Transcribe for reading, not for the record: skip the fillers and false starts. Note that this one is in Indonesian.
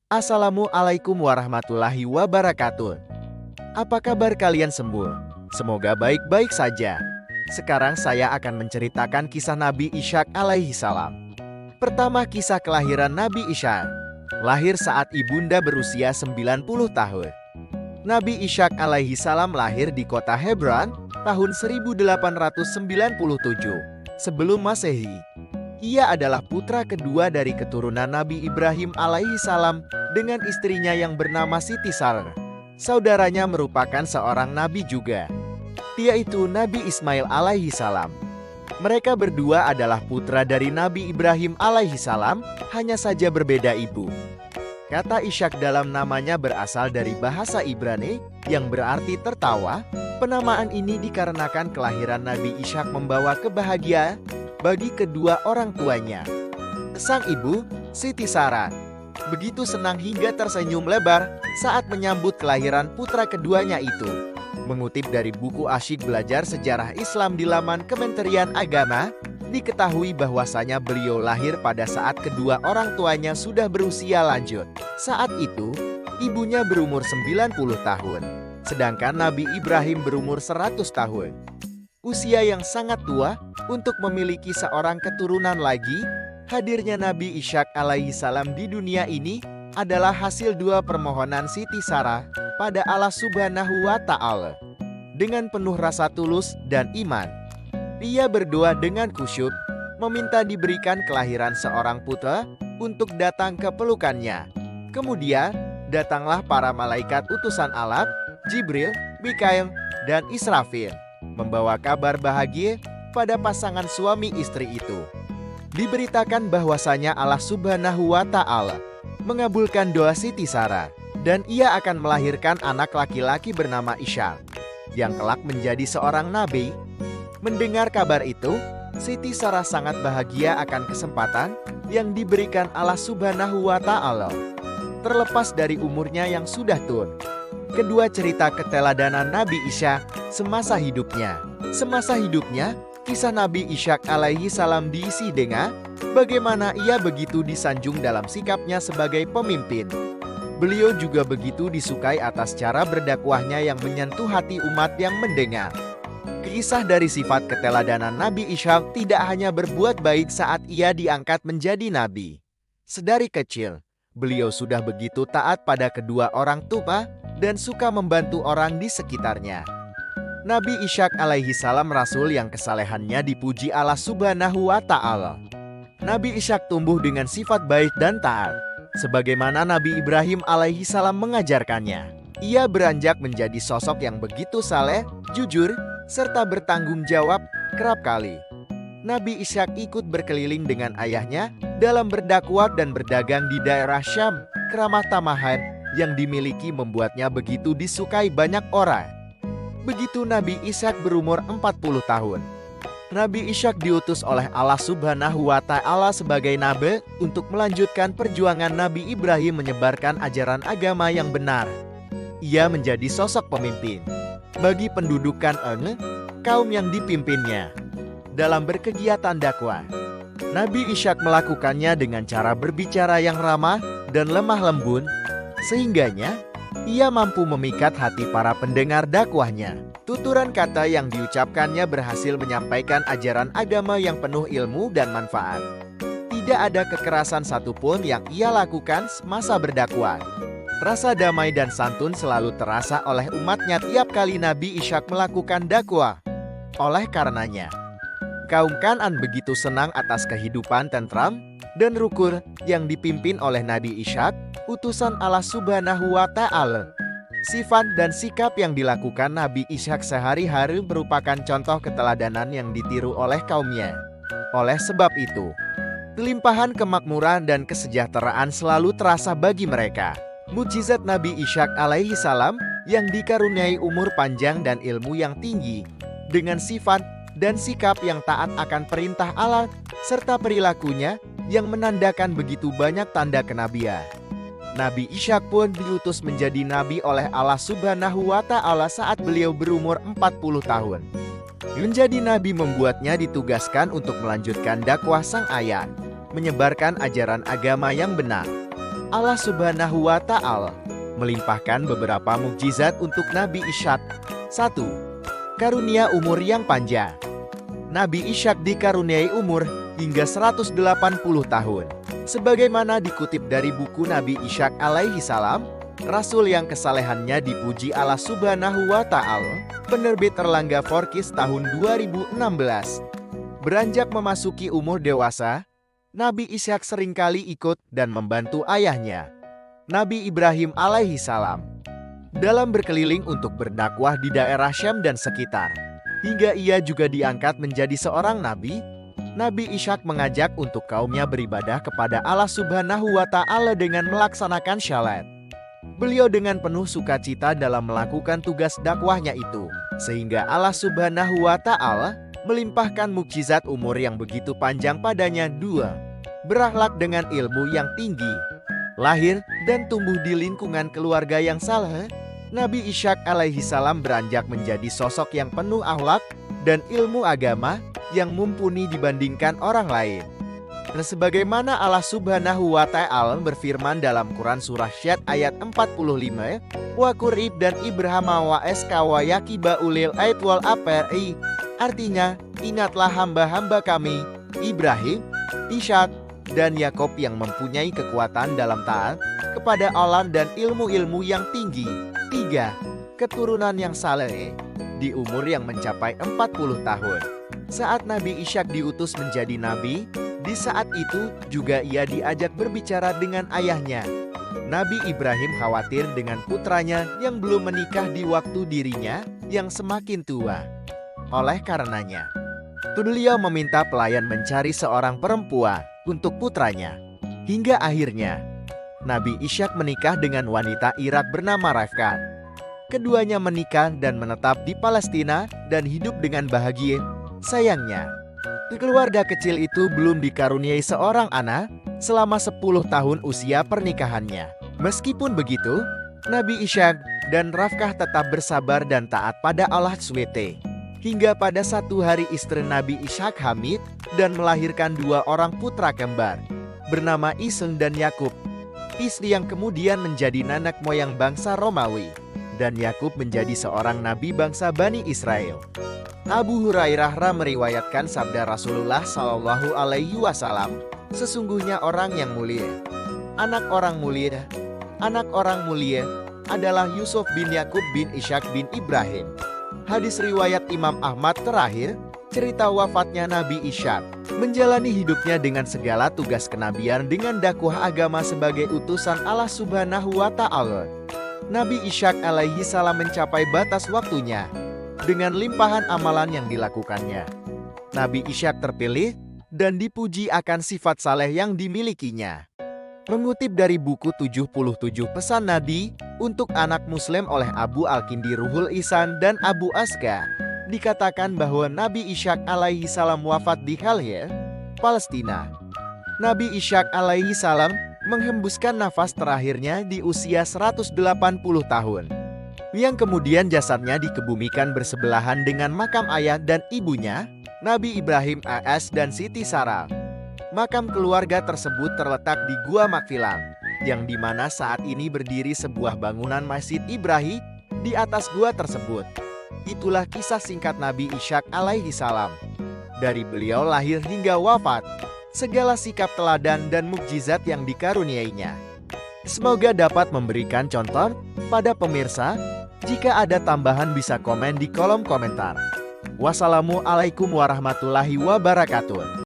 Assalamualaikum warahmatullahi wabarakatuh. Apa kabar kalian semua? Semoga baik-baik saja. Sekarang saya akan menceritakan kisah Nabi Ishak alaihi salam. Pertama, kisah kelahiran Nabi Ishak. Lahir saat ibunda berusia 90 tahun. Nabi Ishak alaihi salam lahir di kota Hebron tahun 1897 sebelum Masehi. Ia adalah putra kedua dari keturunan Nabi Ibrahim alaihi salam dengan istrinya yang bernama Siti Sarah. Saudaranya merupakan seorang nabi juga, yaitu Nabi Ismail alaihi salam. Mereka berdua adalah putra dari Nabi Ibrahim alaihi salam, hanya saja berbeda ibu. Kata Ishak dalam namanya berasal dari bahasa Ibrani yang berarti tertawa. Penamaan ini dikarenakan kelahiran Nabi Ishak membawa kebahagiaan bagi kedua orang tuanya. Sang ibu, Siti Sarah, begitu senang hingga tersenyum lebar saat menyambut kelahiran putra keduanya itu. Mengutip dari buku Asyik Belajar Sejarah Islam di laman Kementerian Agama, diketahui bahwasanya beliau lahir pada saat kedua orang tuanya sudah berusia lanjut. Saat itu, ibunya berumur 90 tahun, sedangkan Nabi Ibrahim berumur 100 tahun. Usia yang sangat tua untuk memiliki seorang keturunan lagi. Hadirnya Nabi Ishak alaihi salam di dunia ini adalah hasil dua permohonan Siti Sarah pada Allah Subhanahu wa Ta'ala. Dengan penuh rasa tulus dan iman, ia berdoa dengan khusyuk, meminta diberikan kelahiran seorang putra untuk datang ke pelukannya. Kemudian, datanglah para malaikat utusan Allah, Jibril, Mikail, dan Israfil, membawa kabar bahagia pada pasangan suami istri itu. Diberitakan bahwasanya Allah Subhanahu wa Ta'ala mengabulkan doa Siti Sarah, dan ia akan melahirkan anak laki-laki bernama Ishak, yang kelak menjadi seorang nabi. Mendengar kabar itu, Siti Sarah sangat bahagia akan kesempatan yang diberikan Allah Subhanahu wa Ta'ala. Terlepas dari umurnya yang sudah tua, kedua cerita keteladanan Nabi Ishak semasa hidupnya. Semasa hidupnya, kisah Nabi Ishak alaihi salam diisi dengan bagaimana ia begitu disanjung dalam sikapnya sebagai pemimpin. Beliau juga begitu disukai atas cara berdakwahnya yang menyentuh hati umat yang mendengar. Kisah dari sifat keteladanan Nabi Ishak tidak hanya berbuat baik saat ia diangkat menjadi nabi. Sedari kecil, beliau sudah begitu taat pada kedua orang tua dan suka membantu orang di sekitarnya. Nabi Ishak alaihi salam rasul yang kesalehannya dipuji Allah Subhanahu wa Ta'ala. Nabi Ishak tumbuh dengan sifat baik dan taat, sebagaimana Nabi Ibrahim alaihi salam mengajarkannya. Ia beranjak menjadi sosok yang begitu saleh, jujur, serta bertanggung jawab. Kerap kali Nabi Ishak ikut berkeliling dengan ayahnya dalam berdakwah dan berdagang di daerah Syam. Keramah tamahan yang dimiliki membuatnya begitu disukai banyak orang. Begitu Nabi Ishak berumur 40 tahun, Nabi Ishak diutus oleh Allah Subhanahu wa Ta'ala sebagai nabi untuk melanjutkan perjuangan Nabi Ibrahim menyebarkan ajaran agama yang benar. Ia menjadi sosok pemimpin bagi penduduk Kan'an, kaum yang dipimpinnya. Dalam berkegiatan dakwah, Nabi Ishak melakukannya dengan cara berbicara yang ramah dan lemah lembut, sehingganya ia mampu memikat hati para pendengar dakwahnya. Tuturan kata yang diucapkannya berhasil menyampaikan ajaran agama yang penuh ilmu dan manfaat. Tidak ada kekerasan satupun yang ia lakukan semasa berdakwah. Rasa damai dan santun selalu terasa oleh umatnya tiap kali Nabi Ishak melakukan dakwah. Oleh karenanya, kaum Kan'an begitu senang atas kehidupan tentram dan rukun yang dipimpin oleh Nabi Ishak, utusan Allah Subhanahu wa Ta'ala. Sifat dan sikap yang dilakukan Nabi Ishak sehari-hari merupakan contoh keteladanan yang ditiru oleh kaumnya. Oleh sebab itu, kelimpahan kemakmuran dan kesejahteraan selalu terasa bagi mereka. Mukjizat Nabi Ishak alaihi salam yang dikaruniai umur panjang dan ilmu yang tinggi, dengan sifat dan sikap yang taat akan perintah Allah, serta perilakunya yang menandakan begitu banyak tanda kenabian. Nabi Ishak pun diutus menjadi nabi oleh Allah Subhanahu wa Ta'ala saat beliau berumur 40 tahun. Menjadi nabi membuatnya ditugaskan untuk melanjutkan dakwah sang ayah, menyebarkan ajaran agama yang benar. Allah Subhanahu wa Ta'ala melimpahkan beberapa mukjizat untuk Nabi Ishak. 1. Karunia umur yang panjang. Nabi Ishak dikaruniai umur hingga 180 tahun. Sebagaimana dikutip dari buku Nabi Ishak alaihi salam, Rasul yang kesalehannya dipuji Allah Subhanahu wa Ta'ala, penerbit Erlangga Forkis tahun 2016. Beranjak memasuki umur dewasa, Nabi Ishak seringkali ikut dan membantu ayahnya, Nabi Ibrahim alaihi salam, dalam berkeliling untuk berdakwah di daerah Syam dan sekitar. Hingga ia juga diangkat menjadi seorang nabi, Nabi Ishak mengajak untuk kaumnya beribadah kepada Allah Subhanahu wa Ta'ala dengan melaksanakan syalat. Beliau dengan penuh sukacita dalam melakukan tugas dakwahnya itu, sehingga Allah Subhanahu wa Ta'ala melimpahkan mukjizat umur yang begitu panjang padanya. 2. Berakhlak dengan ilmu yang tinggi. Lahir dan tumbuh di lingkungan keluarga yang saleh, Nabi Ishak alaihi salam beranjak menjadi sosok yang penuh akhlak dan ilmu agama yang mumpuni dibandingkan orang lain. Dan sebagaimana Allah Subhanahu wa Ta'ala berfirman dalam Quran surah Syad ayat 45, wa qurib dan Ibrahim wa eska wa yakiba ulil ait wal apri. Artinya, ingatlah hamba-hamba kami, Ibrahim, Ishak, dan Yakub yang mempunyai kekuatan dalam taat kepada Allah dan ilmu-ilmu yang tinggi. 3. Keturunan yang saleh. Di umur yang mencapai 40 tahun, saat Nabi Ishak diutus menjadi nabi, di saat itu juga ia diajak berbicara dengan ayahnya. Nabi Ibrahim khawatir dengan putranya yang belum menikah di waktu dirinya yang semakin tua. Oleh karenanya, beliau meminta pelayan mencari seorang perempuan untuk putranya. Hingga akhirnya, Nabi Ishak menikah dengan wanita Irak bernama Rifkah. Keduanya menikah dan menetap di Palestina dan hidup dengan bahagia. Sayangnya, keluarga kecil itu belum dikaruniai seorang anak selama 10 tahun usia pernikahannya. Meskipun begitu, Nabi Ishak dan Rifkah tetap bersabar dan taat pada Allah SWT. Hingga pada satu hari istri Nabi Ishak hamil dan melahirkan 2 orang putra kembar bernama Ishak dan Yakub. Istri yang kemudian menjadi nenek moyang bangsa Romawi, dan Yakub menjadi seorang nabi bangsa Bani Israel. Abu Hurairah meriwayatkan sabda Rasulullah Shallallahu Alaihi Wasallam, sesungguhnya orang yang mulia, anak orang mulia adalah Yusuf bin Yakub bin Ishak bin Ibrahim. Hadis riwayat Imam Ahmad. Terakhir, cerita wafatnya Nabi Ishak, menjalani hidupnya dengan segala tugas kenabian dengan dakwah agama sebagai utusan Allah Subhanahu wa Ta'ala. Nabi Ishak alaihi salam mencapai batas waktunya dengan limpahan amalan yang dilakukannya. Nabi Ishak terpilih dan dipuji akan sifat saleh yang dimilikinya. Mengutip dari buku 77 Pesan Nabi untuk Anak Muslim oleh Abu Al-Kindi Ruhul Ihsan dan Abu Asga, dikatakan bahwa Nabi Ishak alaihi salam wafat di Halya, Palestina. Nabi Ishak alaihi salam menghembuskan nafas terakhirnya di usia 180 tahun, yang kemudian jasadnya dikebumikan bersebelahan dengan makam ayah dan ibunya, Nabi Ibrahim AS dan Siti Sarah. Makam keluarga tersebut terletak di Gua Makfilan, yang dimana saat ini berdiri sebuah bangunan Masjid Ibrahim di atas gua tersebut. Itulah kisah singkat Nabi Ishak alaihi salam. Dari beliau lahir hingga wafat, segala sikap teladan dan mukjizat yang dikaruniainya. Semoga dapat memberikan contoh pada pemirsa. Jika ada tambahan bisa komen di kolom komentar. Wassalamualaikum warahmatullahi wabarakatuh.